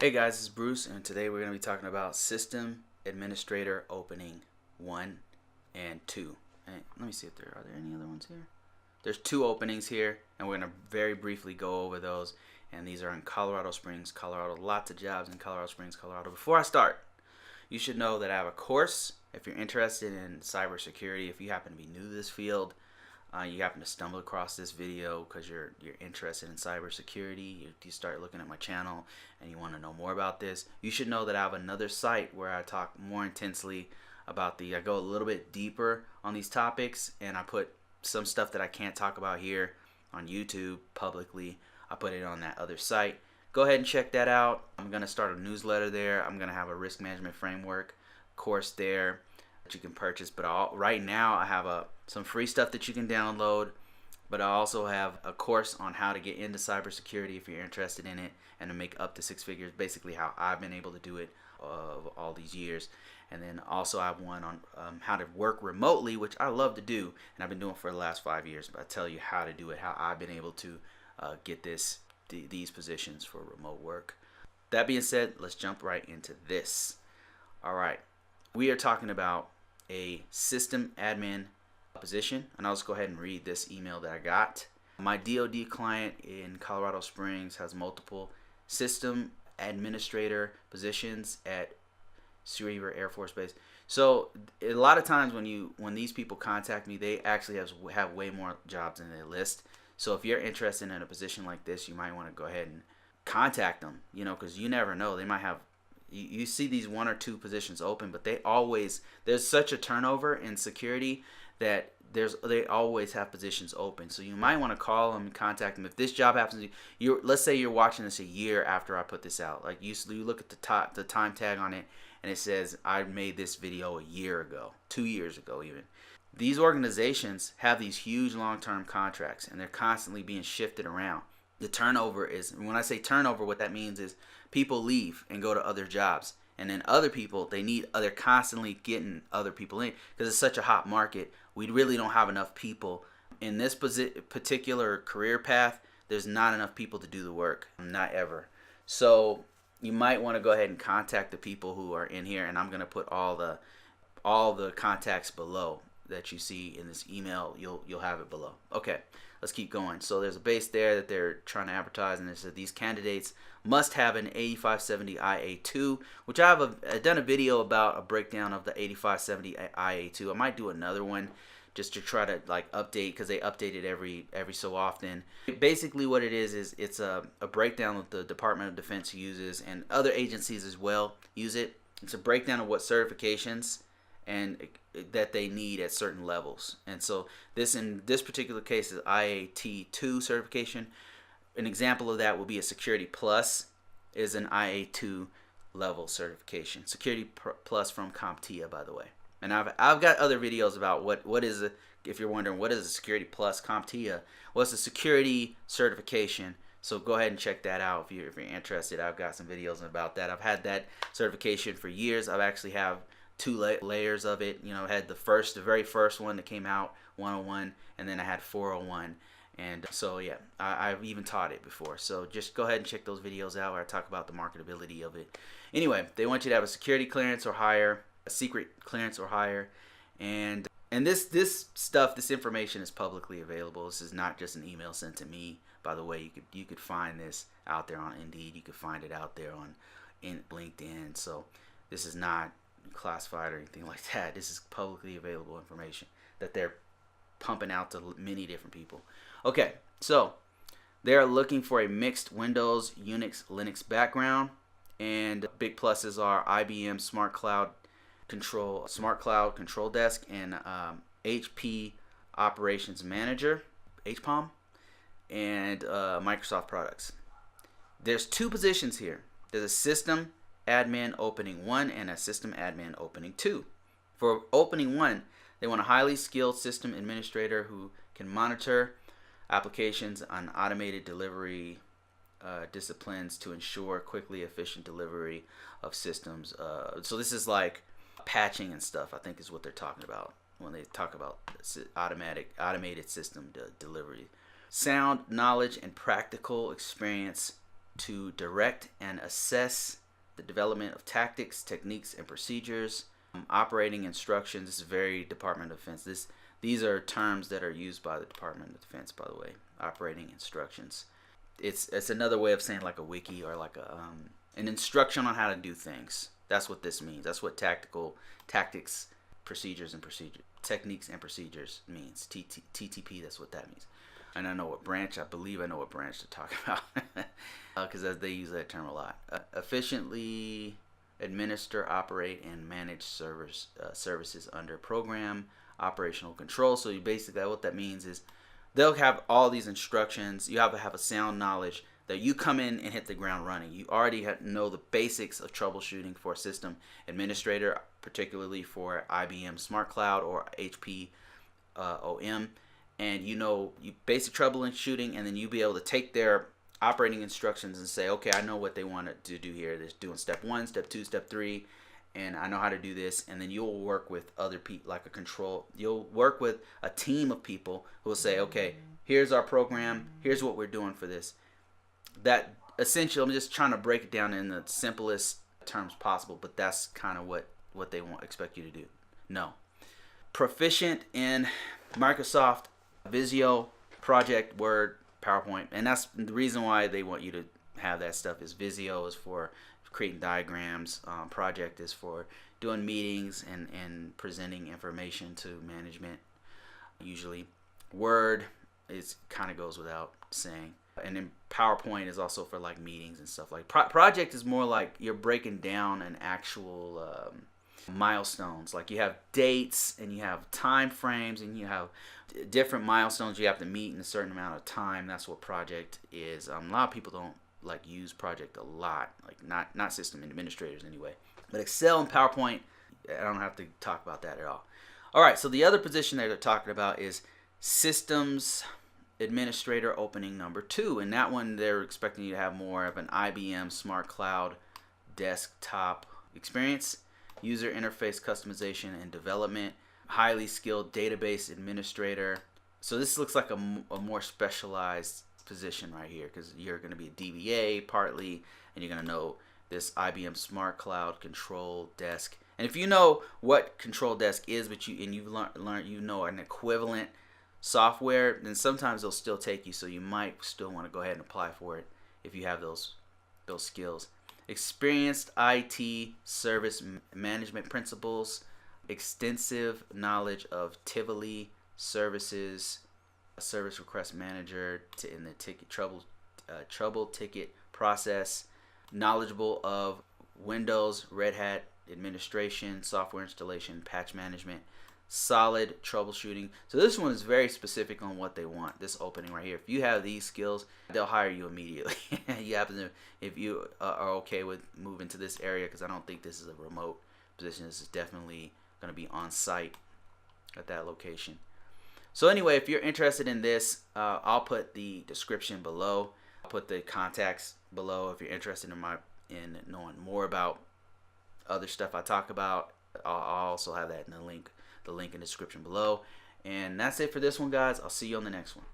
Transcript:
Hey guys, this is Bruce, and today we're going to be talking about System Administrator Opening 1 and 2. And let me see if are there any other ones here? There's 2 openings here, and we're going to very briefly go over those. And these are in Colorado Springs, Colorado. Lots of jobs in Colorado Springs, Colorado. Before I start, you should know that I have a course. If you're interested in cybersecurity, if you happen to be new to this field, you happen to stumble across this video because you're interested in cybersecurity, you start looking at my channel and you want to know more about this, you should know that I have another site where I talk more intensely about I go a little bit deeper on these topics, and I put some stuff that I can't talk about here on YouTube publicly. I put it on that other site. Go ahead and check that out. I'm going to start a newsletter there. I'm going to have a risk management framework course there that you can purchase, but right now I have some free stuff that you can download, but I also have a course on how to get into cybersecurity if you're interested in it, and to make up to 6 figures, basically how I've been able to do it all these years. And then also I have one on how to work remotely, which I love to do, and I've been doing for the last 5 years, but I tell you how to do it, how I've been able to get these positions for remote work. That being said, let's jump right into this. All right, we are talking about a system admin position, and I'll just go ahead and read this email that I got. My DoD client in Colorado Springs has multiple system administrator positions at Shriever Air Force Base. So a lot of times when these people contact me, they actually have way more jobs than they list. So if you're interested in a position like this, you might want to go ahead and contact them, because you never know. They might have, you see these 1 or 2 positions open, but there's such a turnover in security that they always have positions open. So you might want to call them and contact them. If this job happens, let's say you're watching this a year after I put this out. Like you look at the time tag on it, and it says I made this video a year ago, 2 years ago even. These organizations have these huge long-term contracts, and they're constantly being shifted around. The turnover is, when I say turnover, what that means is people leave and go to other jobs, and then other people, they're constantly getting other people in because it's such a hot market. We really don't have enough people in this particular career path. There's not enough people to do the work, not ever. So you might want to go ahead and contact the people who are in here, and I'm going to put all the contacts below that you see in this email. You'll have it below. Okay, let's keep going. So there's a base there that they're trying to advertise, and it says these candidates must have an 8570 IAT II, which I've done a video about a breakdown of the 8570 IAT II. I might do another one just to try to update, because they update it every so often. Basically what it is it's a breakdown that the Department of Defense uses, and other agencies as well use it. It's a breakdown of what certifications and that they need at certain levels. And so in this particular case is IAT II certification. An example of that will be a Security Plus is an IAT II level certification. Security Plus from CompTIA, by the way. And I've got other videos about what is if you're wondering what is a Security Plus CompTIA. Well, it's a security certification. So go ahead and check that out if you're interested. I've got some videos about that. I've had that certification for years. I've actually have 2 layers of it. I had the very first one that came out, 101, and then I had 401. And so yeah, I've even taught it before. So just go ahead and check those videos out where I talk about the marketability of it. Anyway, they want you to have a security clearance or higher, a secret clearance or higher, and this information is publicly available. This is not just an email sent to me. By the way, you could find this out there on Indeed. You could find it out there on LinkedIn. So this is not classified or anything like that. This is publicly available information that they're pumping out to many different people. Okay, so they're looking for a mixed Windows, Unix, Linux background, and big pluses are IBM SmartCloud Control Desk, and HP Operations Manager, HPOM, and Microsoft products. There's 2 positions here. There's a system admin opening 1 and a system admin opening 2. For opening 1, they want a highly skilled system administrator who can monitor applications on automated delivery disciplines to ensure quickly efficient delivery of systems. So this is like patching and stuff, I think, is what they're talking about when they talk about automated system delivery. Sound knowledge and practical experience to direct and assess the development of tactics, techniques, and procedures. Operating instructions. This is very Department of Defense. These are terms that are used by the Department of Defense, by the way. Operating instructions. It's another way of saying like a wiki or like an instruction on how to do things. That's what this means. That's what tactics, techniques and procedures means. TTP. That's what that means. And I know what branch. I believe I know what branch to talk about because they use that term a lot. Efficiently administer, operate, and manage services under program operational control. So you basically, what that means is they'll have all these instructions. You have to have a sound knowledge that you come in and hit the ground running. You already know the basics of troubleshooting for a system administrator, particularly for IBM SmartCloud or HP OM. And you basic troubleshooting, and then you be able to take their operating instructions and say, okay, I know what they want to do here. They're doing step 1, step 2, step 3, and I know how to do this. And then you'll work with other people, like you'll work with a team of people who will say, okay, here's our program, here's what we're doing for this. That essentially, I'm just trying to break it down in the simplest terms possible, but that's kind of what they expect you to do. No. Proficient in Microsoft Visio, Project, Word, PowerPoint, and that's the reason why they want you to have that stuff. Is Visio is for creating diagrams, Project is for doing meetings and presenting information to management. Usually, Word is kind of goes without saying, and then PowerPoint is also for like meetings and stuff. Like Project is more like you're breaking down an actual milestones. Like you have dates and you have time frames and you have different milestones you have to meet in a certain amount of time. That's what Project is. A lot of people don't like use Project a lot, like not system administrators anyway. But Excel and PowerPoint, I don't have to talk about that at all. All right, so the other position that they're talking about is Systems Administrator opening number 2, and that one they're expecting you to have more of an IBM SmartCloud desktop experience, user interface customization and development, highly skilled database administrator. So this looks like a more specialized position right here, because you're going to be a DBA partly, and you're going to know this IBM SmartCloud Control Desk. And if you know what Control Desk is, but you've learned an equivalent software, then sometimes they'll still take you. So you might still want to go ahead and apply for it if you have those skills. Experienced IT service management principles, extensive knowledge of Tivoli services, a service request manager in the trouble ticket process, knowledgeable of Windows, Red Hat administration, software installation, patch management, solid troubleshooting. So this one is very specific on what they want. This opening right here. If you have these skills, they'll hire you immediately. You happen to, if you are okay with moving to this area, because I don't think this is a remote position. This is definitely going to be on site at that location. So anyway, if you're interested in this, I'll put the description below. I'll put the contacts below if you're interested in knowing more about other stuff I talk about. I'll also have that in the link in the description below. And that's it for this one, guys. I'll see you on the next one.